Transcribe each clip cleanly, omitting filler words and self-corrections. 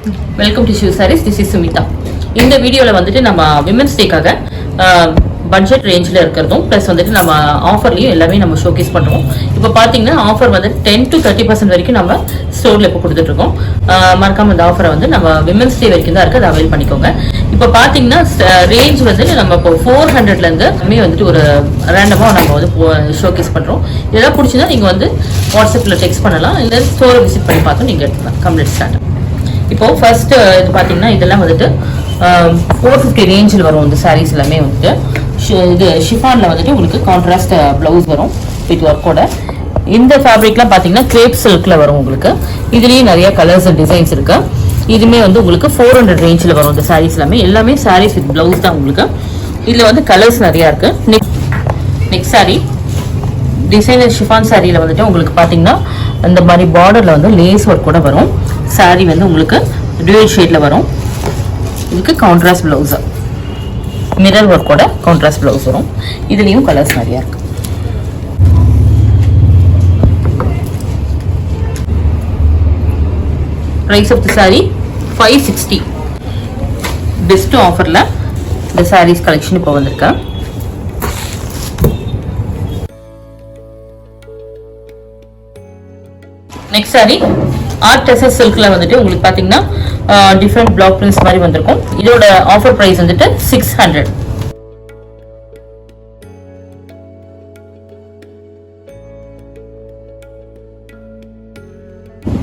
Welcome to Shiv sarees. This is Sumitha. இந்த வீடியோவில் வந்துட்டு நம்ம விமென்ஸ் டேக்காக பட்ஜெட் ரேஞ்சில் இருக்கிறதும் ப்ளஸ் வந்துட்டு நம்ம ஆஃபர்லையும் எல்லாமே நம்ம ஷோகேஸ் பண்ணுறோம். இப்போ பார்த்தீங்கன்னா ஆஃபர் வந்து 10 to 30% வரைக்கும் நம்ம ஸ்டோரில் இப்போ கொடுத்துட்ருக்கோம். மறக்காம இந்த ஆஃபரை வந்து நம்ம விமென்ஸ் டே வரைக்கும் தான் இருக்குது, அதை அவைல் பண்ணிக்கோங்க. இப்போ பார்த்தீங்கன்னா ரேஞ்ச் வந்து நம்ம இப்போ 400லேருந்து வந்துட்டு ஒரு ரேண்டமாக நம்ம வந்து ஷோகேஸ் பண்ணுறோம். இதெல்லாம் பிடிச்சிருந்தா நீங்கள் வந்து வாட்ஸ்அப்பில் டெக்ஸ்ட் பண்ணலாம், இல்லை ஸ்டோரை விசிட் பண்ணி பார்த்து நீங்கள் எடுத்துக்கலாம். Complete start. இப்போ ஃபர்ஸ்ட் இது பார்த்தீங்கன்னா இதெல்லாம் வந்துட்டு 450 ரேஞ்சில் வரும். இந்த சாரீஸ் எல்லாமே வந்துட்டு இது ஷிஃபானில் வந்துட்டு உங்களுக்கு கான்ட்ராஸ்ட் ப்ளவுஸ் வரும் வித் ஒர்க்கோட. இந்த ஃபேப்ரிக்லாம் பார்த்தீங்கன்னா கிரேப் சில்கில் வரும் உங்களுக்கு. இதுலேயும் நிறைய கலர்ஸ் அண்ட் டிசைன்ஸ் இருக்கு. இதுவுமே வந்து உங்களுக்கு 400 ரேஞ்சில் வரும். இந்த சாரீஸ் எல்லாமே சாரீஸ் வித் ப்ளவுஸ் தான் உங்களுக்கு. இதில் வந்து கலர்ஸ் நிறையா இருக்கு. நெக்ஸ்ட் சாரீ டிசைனர் ஷிஃபான் சாரியில் வந்துட்டு உங்களுக்கு பார்த்தீங்கன்னா இந்த மாதிரி பார்டரில் வந்து லேஸ் ஒர்க் கூட வரும். சாரீ வந்து உங்களுக்கு டுவல் ஷேடில் வரும். இதுக்கு கான்ட்ராஸ்ட் ப்ளவுஸ், மிரர் ஒர்க்கோட கான்ட்ராஸ்ட் ப்ளவுஸ் வரும். இதுலேயும் கலர்ஸ் நிறையா இருக்கு. Price of the sari 560. Best ஆஃபரில் இந்த சாரீஸ் கலெக்ஷன் இப்போ வந்திருக்கு. நெக்ஸ்ட் சாரீ ஆர்ட் டெசர் சில்க்ல வந்துட்டு உங்களுக்கு பாத்தீங்கன்னா டிஃப்ரெண்ட் பிளாக் பிரிண்ட்ஸ் மாதிரி வந்திருக்கும். இதோட ஆஃபர் பிரைஸ் வந்துட்டு 600.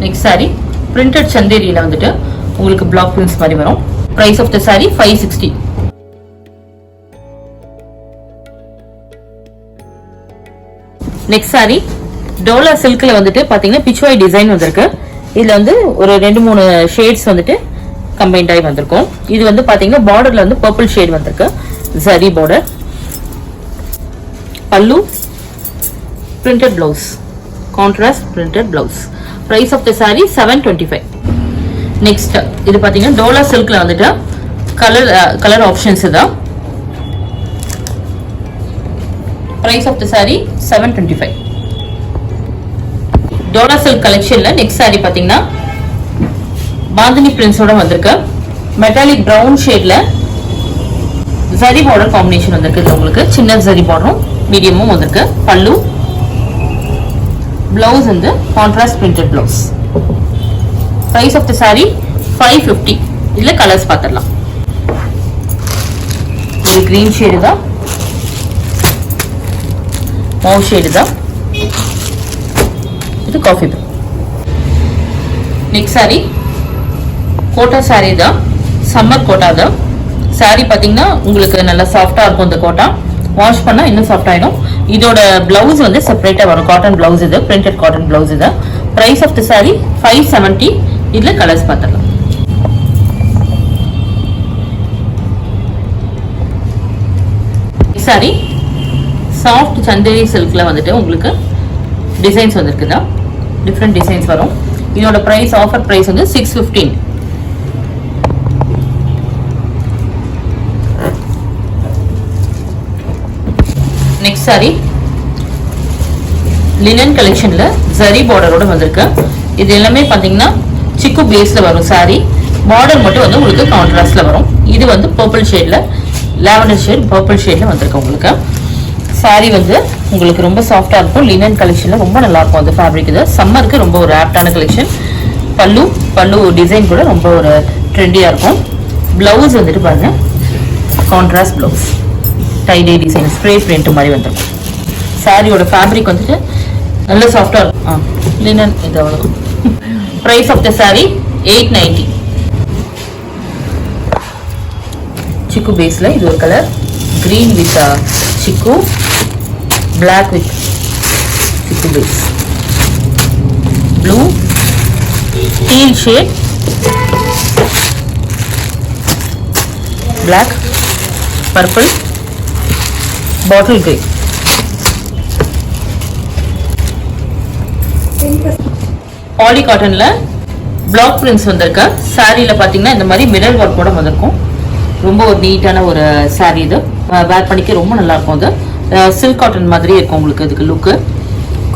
நெக்ஸ்ட் சாரீ பிரிண்டட் சந்தேரியில வந்துட்டு உங்களுக்கு பிளாக் பிரிண்ட்ஸ் மாதிரி வரும். Price of the sari 560. Next sari Dola சில்க்ல வந்துட்டு பாத்தீங்கன்னா பிச்வாய் டிசைன் வந்திருக்கு. இதுல வந்து ஒரு 2-3 ஷேட்ஸ் வந்துட்டு கம்பைன்ட் ஆகி வந்திருக்கும். இது வந்து பாத்தீங்கன்னா பார்டர்ல வந்து பர்பிள் ஷேட் வந்திருக்கு, zari border. Pallu printed blouse, contrast printed blouse. Price of the sari 725. Next இது பாத்தீங்கன்னா டோலா சில்க்ல வந்துட்டு கலர் ஆப்ஷன்ஸ் இதான். Price of the sari 725. Dola silk கலெக்ஷன்ல நெக்ஸ்ட் சாரி பாத்தீங்கன்னா பாந்தினி பிரிண்ட்ஸோட வந்திருக்கு. மெட்டாலிக் பிரவுன் ஷேட்ல ஜரி பார்டர் காம்பினேஷன் வந்திருக்கு. இது உங்களுக்கு சின்ன ஜரி பார்டரும் மீடியமும் வந்திருக்கு. பல்லு, பிளவுஸ் வந்து contrast printed blouse. Price of the sari 550. இதுல கலர்ஸ் பார்த்துடலாம். இது கிரீன் ஷேடு தான், மவுஸ் ஷேடு தான், இது coffee brown. Next sari Kota sari தான், சம்மர் கோட்டா தான். சாரி பாத்தீங்கன்னா உங்களுக்கு நல்லா சாஃப்டா இருக்கும். இந்த கோட்டா வாஷ் பண்ணா இன்னும் சாஃப்ட் ஆயிடும். இதோட பிளவுஸ் வந்து செப்பரேட்டா வரும். காட்டன் பிளவுஸ் இது, பிரிண்டட் காட்டன் பிளவுஸ் இது. Price of the sari 570. இதுல கலர்ஸ் பார்த்துடலாம். சாரி சாஃப்ட் சந்தேரி சில்க்ல வந்துட்டு உங்களுக்கு டிசைன்ஸ் வந்திருக்குதா, டிஃப்ரெண்ட் டிசைன்ஸ் வரும். இதோட பிரைஸ் ஆஃபர் பிரைஸ் வந்து 615. நெக்ஸ்ட் சாரி லினன் கலெக்ஷன்ல ஜரி பார்டரோட வந்திருக்கு. இது எல்லாமே பாத்தீங்கன்னா சிக்கு பேஸ்ல வரும். சாரி பார்டர் மட்டும் வந்து உங்களுக்கு கான்ட்ராஸ்ட்ல வரும். இது வந்து பர்பிள் ஷேட்ல, லாவெண்டர் ஷேட் பர்பிள் ஷேட்ல வந்திருக்கு உங்களுக்கு. சாரி வந்து உங்களுக்கு ரொம்ப சாஃப்டா இருக்கும். லினன் கலெக்ஷன்ல ரொம்ப நல்லா இருக்கும் அந்த ஃபேப்ரிக். இது சம்மருக்கு ரொம்ப ஒரு ஆப்டான கலெக்ஷன். பல்லு டிசைன் கூட ரொம்ப ஒரு ட்ரெண்டியா இருக்கும். பிளவுஸ் வந்துட்டு பாருங்க, contrast blouse, tie dye design, spray print மாதிரி வந்துருக்கும். சாரியோட ஃபேப்ரிக் வந்துட்டு நல்ல சாஃப்டா இருக்கும். லினன் இது அவ்வளவு. Price of the sari 890. Chiku பேஸ்ல இது ஒரு colour, green with chiku, black with chiku base, blue, teal shade, black, purple, bottle grey. Poly காட்டன்ல பிளாக் பிரிண்ட்ஸ் வந்திருக்கு. சாரியில பாத்தீங்கன்னா இந்த மாதிரி மிரர் ஒர்க் கூட வந்திருக்கும். ரொம்ப ஒரு நீட்டான ஒரு சாரி. இது வேர் பண்ணிக்க ரொம்ப நல்லா இருக்கும். அது சில்க் காட்டன் மாதிரி இருக்கும் உங்களுக்கு. இதுக்கு லுக்கு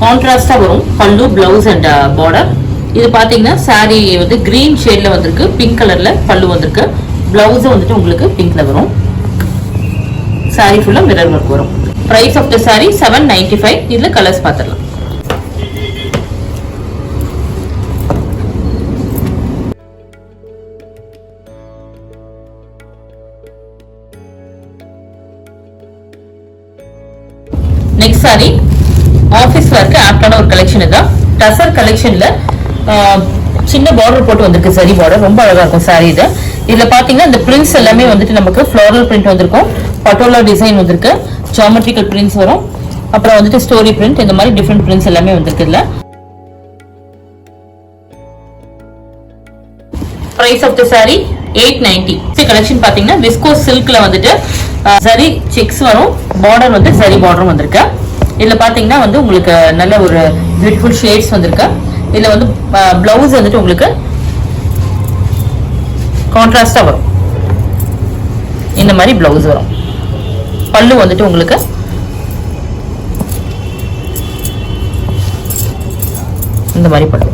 கான்ட்ராஸ்டா வரும். பல்லு, பிளவுஸ் அண்ட் பார்டர். இது பாத்தீங்கன்னா saree வந்து கிரீன் ஷேட்ல வந்திருக்கு, பிங்க் கலர்ல பல்லு வந்திருக்கு. பிளவுஸ் வந்துட்டு உங்களுக்கு பிங்க்ல வரும். saree ஃபுல்லா மிரர் ஒர்க் வரும். price of the saree 795. இதுல கலர்ஸ் பாத்துறலாம். நெக்ஸ்ட் saree ஆபீஸ் வர்க்கு ஆப்டான ஒரு கலெக்ஷன். இதான் டசர் கலெக்ஷன்ல சின்ன பார்டர் போட்டு வந்திருக்கு, சரி பார்டர் ரொம்ப அழகா இருக்கும் saree இது. இதுல பாத்தீங்கன்னா இந்த பிரிண்ட்ஸ் எல்லாமே வந்துட்டு நமக்கு ஃப்ளோரல் பிரிண்ட் வந்திருக்கும், பட்டோலா டிசைன் வந்திருக்கு, ஜியோமெட்ரிக்கல் பிரிண்ட்ஸ் வரும், அப்புறம் வந்துட்டு ஸ்டோரி பிரிண்ட், இந்த மாதிரி டிஃபரெண்ட் பிரிண்ட்ஸ் எல்லாமே வந்திருக்கு. இதுல பிரைஸ் ஆஃப் தி saree 890. இந்த கலெக்ஷன் பாத்தீங்கன்னா விஸ்கோஸ் சில்க்ல வந்துட்டு சரி செக்ஸ் வரும், பார்டர் வந்து சரி பார்டரும் வந்திருக்கு. இதுல பாத்தீங்கன்னா வந்து உங்களுக்கு நல்ல ஒரு பியூட்டிஃபுல் ஷேட்ஸ் வந்திருக்கு. இதுல வந்து பிளவுஸ் வந்துட்டு உங்களுக்கு கான்ட்ராஸ்டா வரும், இந்த மாதிரி பிளவுஸ் வரும். பல்லு வந்துட்டு உங்களுக்கு இந்த மாதிரி பல்லு.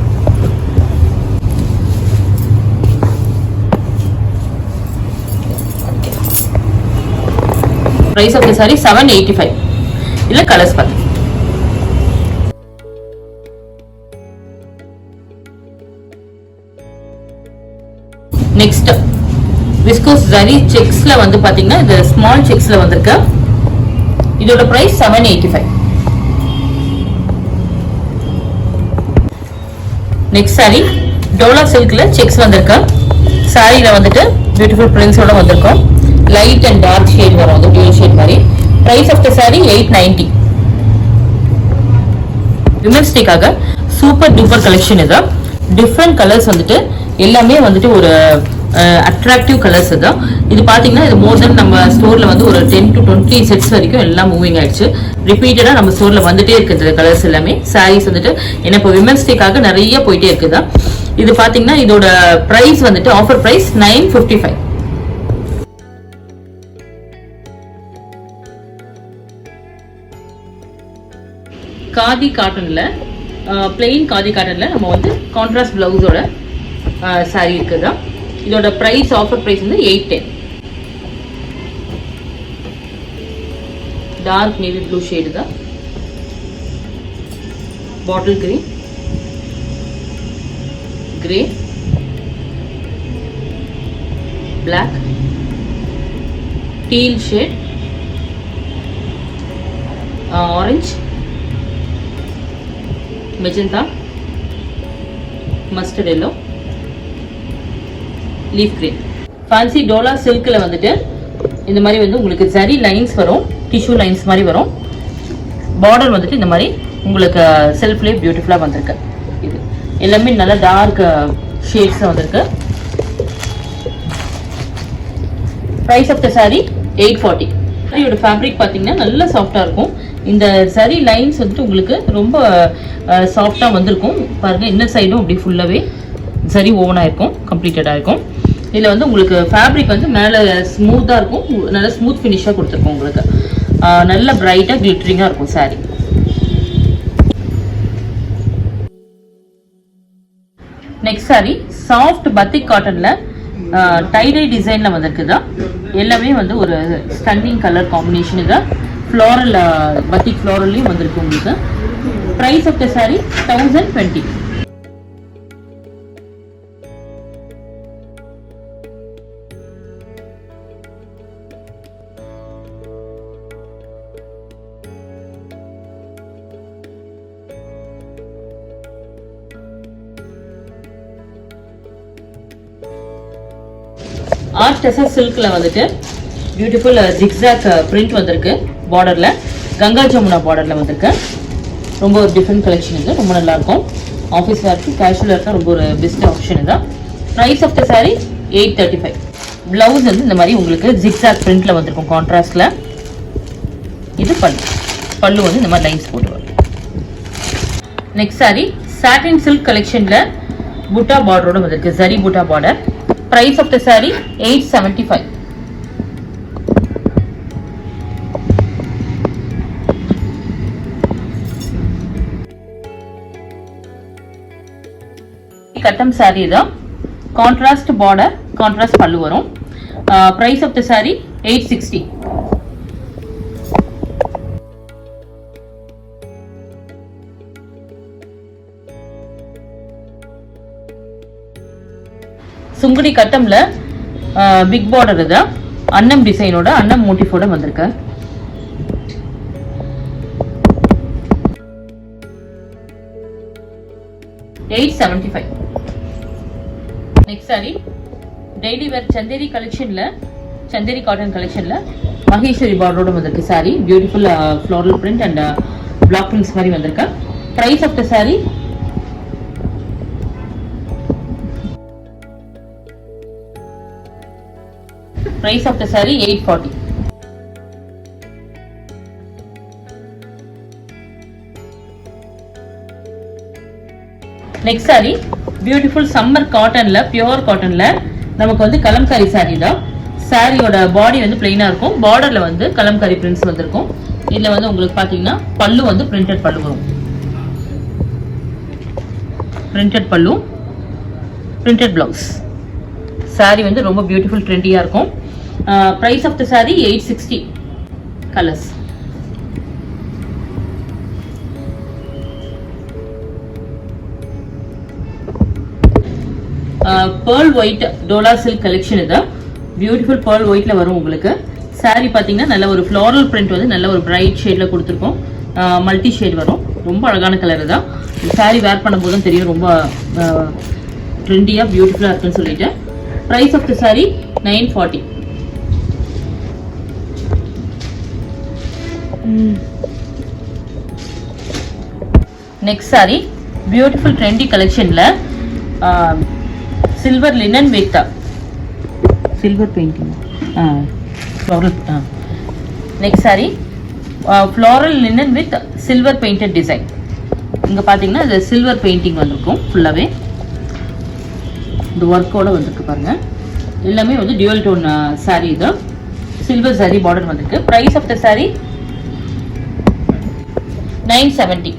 price of the saree 785. இல்ல கலர்ஸ் பாருங்க. நெக்ஸ்ட் விஸ்கோஸ் ஜரி செக்ஸ்ல வந்து பாத்தீங்கன்னா இது ஸ்மால் செக்ஸ்ல வந்திருக்கு. இதோட பிரைஸ் 785. நெக்ஸ்ட் saree டோலா சில்க்ல செக்ஸ் வந்திருக்கு. சாரியில வந்துட்டு பியூட்டிஃபுல் பிரிண்ட்ஸோட வந்திருக்கும். லைட் அண்ட் டார்க் ஷேட் வரும், அது டியூல் ஷேட் மாதிரி. Price of the saree 890. Women's டேக்காக சூப்பர் டூப்பர் கலெக்ஷன். இது டிஃப்ரெண்ட் கலர்ஸ் வந்துட்டு எல்லாமே வந்துட்டு ஒரு அட்ராக்டிவ் கலர்ஸ். தான் இது பாத்தீங்கன்னா இது மோர் தென் நம்ம ஸ்டோர்ல வந்து ஒரு 10 to 20 செட்ஸ் வரைக்கும் எல்லாம் மூவிங் ஆயிடுச்சு. ரிப்பீட்டடா நம்ம ஸ்டோர்ல வந்துட்டே இருக்குது கலர்ஸ் எல்லாமே. சாரீஸ் வந்துட்டு என்ன இப்போ விமென்ஸ் டேக்காக நிறைய போயிட்டே இருக்குதா. இது பாத்தீங்கன்னா இதோட பிரைஸ் வந்துட்டு ஆஃபர் பிரைஸ் 955. காதி காட்டன்ல பிளெயின் காதி காட்டன்ல நம்ம வந்து கான்ட்ராஸ்ட் பிளவுஸோட சாரி இருக்குதா. இதோட பிரைஸ் ஆஃபர் பிரைஸ் வந்து 810. டார்க் நேவி ப்ளூ ஷேடு தான், bottle green, grey, black, teal shade, orange, magenta, mustard yellow, leaf green. Fancy Dola சில்க்ல வந்துட்டு இந்த மாதிரி வந்து உங்களுக்கு ஜரி லைன்ஸ் வரும், டிஷ்யூ லைன்ஸ் மாதிரி வரும். பார்டர் வந்துட்டு இந்த மாதிரி உங்களுக்கு செல்ஃப்லேயே பியூட்டிஃபுல்லாக வந்திருக்கு. இது எல்லாமே நல்லா டார்க் ஷேட்ஸ் வந்திருக்கு. Price of the sari 840. சாரியோட ஃபேப்ரிக் பார்த்தீங்கன்னா நல்லா சாஃப்டாக இருக்கும். இந்த சரி லைன்ஸ் வந்துட்டு உங்களுக்கு ரொம்ப சாஃப்டாக வந்திருக்கும் பாருங்க. இன்னர் சைடும் அப்படி ஃபுல்லாகவே சரி ஓவனாக இருக்கும், கம்ப்ளீட்டடாக இருக்கும். இதில் வந்து உங்களுக்கு ஃபேப்ரிக் வந்து மேலே ஸ்மூத்தாக இருக்கும், நல்லா ஸ்மூத் ஃபினிஷாக கொடுத்துருக்கோம் உங்களுக்கு. நல்ல பிரைட்டாக கிளிட்டரிங்காக இருக்கும் sari. Next sari soft batik காட்டன்ல டைடை டிசைன்ல வந்திருக்குதா. எல்லாமே வந்து ஒரு ஸ்டன்னிங் கலர் காம்பினேஷன். இதை ஃப்ளோரல் பத்திக் ஃப்ளோரல்லையும் வந்திருக்கு உங்களுக்கு. Price of the sari 1020. Art tussar சில்க்ல வந்துட்டு பியூட்டிஃபுல் ஜிக்ஸாக் பிரிண்ட் வந்திருக்கு. பார்டர்ல கங்கா ஜமுனா பார்டர்ல வந்திருக்கு. ரொம்ப ஒரு டிஃப்ரெண்ட் கலெக்ஷன். இது ரொம்ப நல்லா இருக்கும். ஆஃபீஸ் வேர்க்கு கேஷுவல் வேர்க்கு ரொம்ப ஒரு பெஸ்ட் ஆப்ஷன். இதுதான். Price of the sari 835. Blouse வந்து இந்த மாதிரி உங்களுக்கு ஜிக்ஸாக் பிரிண்ட்ல வந்திருக்கும் கான்ட்ராஸ்ட்ல. இது பல்லு வந்து இந்த மாதிரி லைன்ஸ் போட்டு வரும். நெக்ஸ்ட் சாரி சாட்டின் சில்க் கலெக்ஷன்ல புட்டா பார்டரோட வந்திருக்கு, ஜரி புட்டா border. Price of the saree 875. கட்டம் saree தான். கான்ட்ராஸ்ட் பார்டர், கான்ட்ராஸ்ட் பல்லு வரும். Price of the saree 860. Sungudi கட்டம்ல பிக் பார்டர் இது அன்னம் டிசைனோட அன்னம் மோட்டிஃபோட வந்திருக்கு. $875. Next sari daily wear Chanderi கலெக்ஷன்ல, சந்தேரி காட்டன் கலெக்ஷன்ல மகேஸ்வரி பார்டரோட வந்திருக்கு sari. Beautiful floral print and block prints மாதிரி வந்திருக்கு. Price of the sari price of the saree 840. next saree beautiful summer cotton la, pure cotton la நமக்கு வந்து கலம்காரி saree தான். சாரியோட பாடி வந்து பிளைனா இருக்கும். பார்டர்ல வந்து கலம்காரி பிரிண்ட்ஸ் வந்திருக்கும். இதுல வந்து உங்களுக்கு பாத்தீங்கன்னா பல்லு வந்து பிரிண்டட் பல்லு வரும். பிரிண்டட் பல்லு, பிரிண்டட் பிளவுஸ். saree வந்து ரொம்ப பியூட்டிஃபுல் ட்ரெண்டியா இருக்கும். price of the saree 860. colors pearl white dola silk collection இது beautiful pearl whiteல வரும் உங்களுக்கு. saree பாத்தீங்கன்னா நல்ல ஒரு floral print வந்து நல்ல ஒரு bright shadeல கொடுத்திருக்கோம். மல்டி ஷேட் வரும். ரொம்ப அழகான கலர் தான். saree wear பண்ணும்போது தான் தெரியும் ரொம்ப ட்ரெண்டியா பியூட்டிஃபுல்லா இருக்குன்னு சொல்லிட்டு. price of the saree 940. next saree beautiful trendy collection la silver linen with silver painting floral. next saree floral linen with silver painted design. இங்க பாத்தீங்கன்னா இது silver painting வந்திருக்கும் ஃபுல்லாவே. இந்த வர்க்கோட வந்திருக்கு பாருங்க. எல்லாமே வந்து dual tone saree இது. silver saree border வந்திருக்கு. price of the saree 970.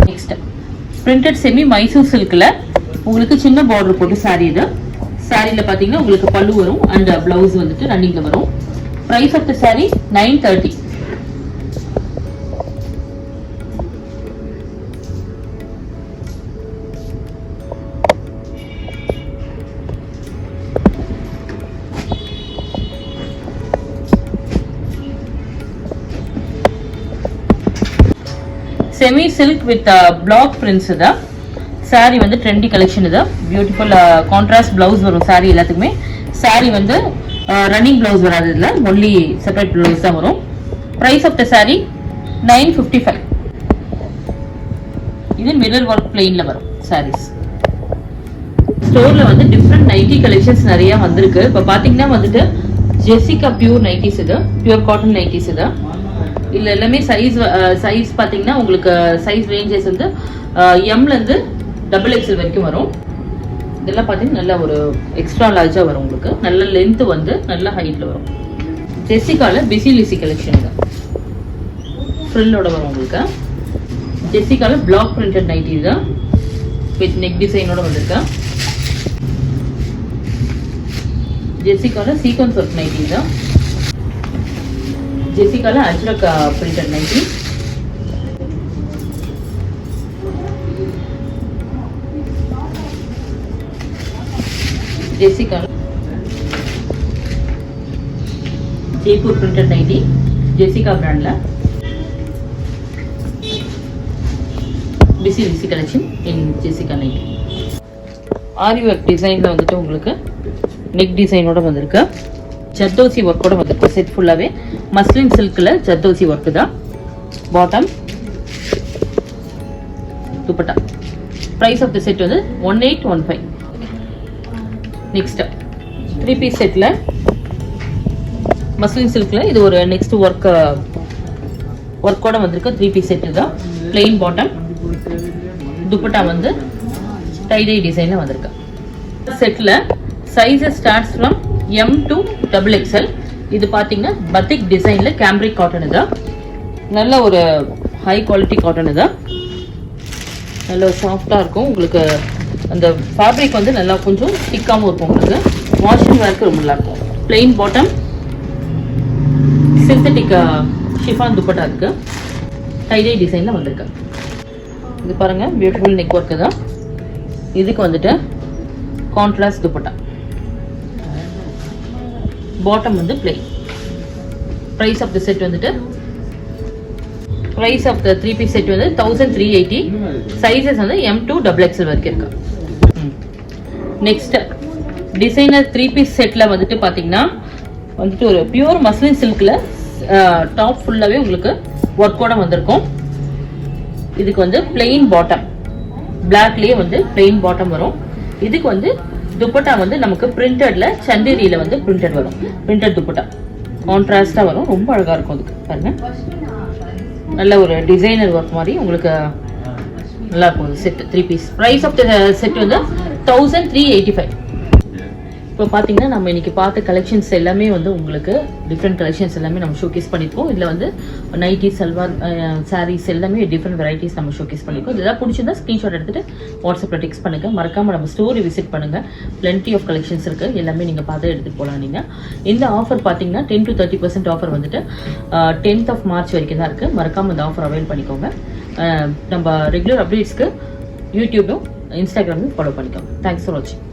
next printed semi Mysore silkல உங்களுக்கு சின்ன border போட்டு saree இது. சாரில பாத்தீங்கன்னா உங்களுக்கு பல்லு வரும் and blouse வந்துட்டு ரன்னிங்ல வரும். price of the saree 930. semi silk with block prints இது. saree வந்து trendy collection இது. beautiful contrast blouse வரும் saree எல்லாத்துக்குமே. saree வந்து running blouse வராது இதுல. only separate blouse தான் வரும். price of the saree 955. இது mirror work plainல வரும் sarees. ஸ்டோர்ல வந்து different nighty collections நிறைய வந்திருக்கு. இப்ப பாத்தீங்கன்னா வந்துட்டு ஜெசிகா பியூர் நைட்டிஸ் இது. பியூர் காட்டன் நைட்டிஸ் இது. இல்ல எல்லாமே சைஸ் பாத்தீங்கன்னா உங்களுக்கு சைஸ் ரேஞ்சஸ் வந்து M ல இருந்து XXL வரைக்கும் வரும். இதெல்லாம் பாத்தீங்கன்னா நல்ல ஒரு எக்ஸ்ட்ரா லார்ஜா வரும் உங்களுக்கு. நல்ல லென்த் வந்து நல்ல ஹைட்ல வரும். ஜெசிகால பிஸி லிசி கலெக்ஷன் இது. ஃப்ரில்லோட வரும் உங்களுக்கு. ஜெசிகால பிளாக் பிரிண்டட் நைட்டி இது வித் நெக் டிசைனோட வந்திருக்கு. ஜெசிகால சீக்வென்ஸ் ஒர்க் நைட்டி இது. ஜெசிகால அஜ்ரக் பிரிண்டட் நைட்டி. ஜெசிகால ஜெய்ப்பூர் பிரிண்டட் நைட்டி ஜெசிகா பிராண்ட்ல. Busy busy collection in Jessica nighty. Aari work டிசைன்ல வந்துட்டு உங்களுக்கு நெக் டிசைனோட வந்திருக்கு. ஜர்தோசி ஒர்க்கோட வந்திருக்கு. செட் ஃபுல்லாவே மஸ்லின் சில்க்ல ஜர்தோசி ஒர்க் தான். Bottom, dupatta. Price of the set வந்து 1815. நெக்ஸ்ட் 3 பீஸ் செட்ல மஸ்லின் சில்க்ல இது ஒரு நெக்ஸ்ட் ஒர்க்கோட வந்திருக்கு. 3 பீஸ் செட் தான். பிளெயின் பாட்டம், துப்பட்டா வந்து டை-டை டிசைன்ல வந்திருக்கு. செட்ல sizes starts from M to XXL. இது பாத்தீங்கன்னா பத்திக் டிசைன்ல கேம்ப்ரிக் காட்டன் இது. நல்ல ஒரு ஹை குவாலிட்டி காட்டன் இது நல்ல சாஃப்டாக இருக்கும் உங்களுக்கு. அந்த ஃபேப்ரிக் வந்து நல்லா கொஞ்சம் திக்காகவும் இருக்கும் உங்களுக்கு. வாஷிங் வேர்க்கு ரொம்ப நல்லாயிருக்கும். Plain bottom, synthetic chiffon dupatta இருக்கு. டைடை டிசைனில் வந்திருக்கு. இது பாருங்க பியூட்டிஃபுல் நெக் ஒர்க்கு தான். இதுக்கு வந்துட்டு கான்ட்ராஸ்ட் துப்பட்டா. பாட்டம் வந்து plain. Price of the set வந்துட்டு price of the 3 piece set வந்து 1380. சைஸஸ் வந்து M2 XXL வரைக்கும் இருக்கு. நெக்ஸ்ட் டிசைனர் 3 பீஸ் செட்டில் வந்துட்டு பார்த்தீங்கன்னா வந்துட்டு ஒரு பியூர் மஸ்லின் சில்கில் டாப் ஃபுல்லாகவே உங்களுக்கு ஒர்க்கோட வந்திருக்கும். இதுக்கு வந்து பிளெயின் பாட்டம், பிளாக்லேயே வந்து பிளெயின் பாட்டம் வரும். இதுக்கு வந்து துப்பட்டா வந்து நமக்கு பிரிண்டட்ல சந்தேரியில வந்து பிரிண்டட் வரும். பிரிண்டட் துப்பட்டா கான்ட்ராஸ்டா வரும். ரொம்ப அழகா இருக்கும். அதுக்கு பாருங்க நல்ல ஒரு டிசைனர் ஒர்க் மாதிரி உங்களுக்கு நல்லா இருக்கும். செட் 3 பீஸ். ப்ரைஸ் ஆஃப் த செட் வந்து 1385. இப்போ பார்த்தீங்கன்னா நம்ம இன்னைக்கு பார்த்த கலெக்ஷன்ஸ் எல்லாமே வந்து உங்களுக்கு டிஃப்ரெண்ட் கலெக்ஷன்ஸ் எல்லாமே நம்ம ஷோகேஸ் பண்ணியிருக்கோம். இதில் வந்து நைட்டி, சல்வார், சாரீஸ் எல்லாமே டிஃப்ரெண்ட் வெரைட்டிஸ் நம்ம ஷோகேஸ் பண்ணியிருக்கோம். இதெல்லாம் பிடிச்சிருந்தா ஸ்க்ரீன்ஷாட் எடுத்துட்டு வாட்ஸ்அப்பில் டெக்ஸ்ட் பண்ணுங்க. மறக்காம நம்ம ஸ்டோரி விசிட் பண்ணுங்க. பிளென்டி ஆஃப் கலெக்ஷன்ஸ் இருக்கு. எல்லாமே நீங்கள் பார்த்து எடுத்துட்டு போகலாம். நீங்கள் இந்த ஆஃபர் பார்த்தீங்கன்னா 10 to 30% ஆஃபர் வந்துட்டு 10th of March வரைக்கும் தான் இருக்கு. மறக்காம இந்த ஆஃபர் அவைல் பண்ணிக்கோங்க. நம்ம ரெகுலர் அப்டேட்ஸ்க்கு யூடியூபும் இன்ஸ்டாகிராமையும் ஃபாலோ பண்ணிக்கோங்க. தேங்க்ஸ் ஃபார் வாட்சிங்.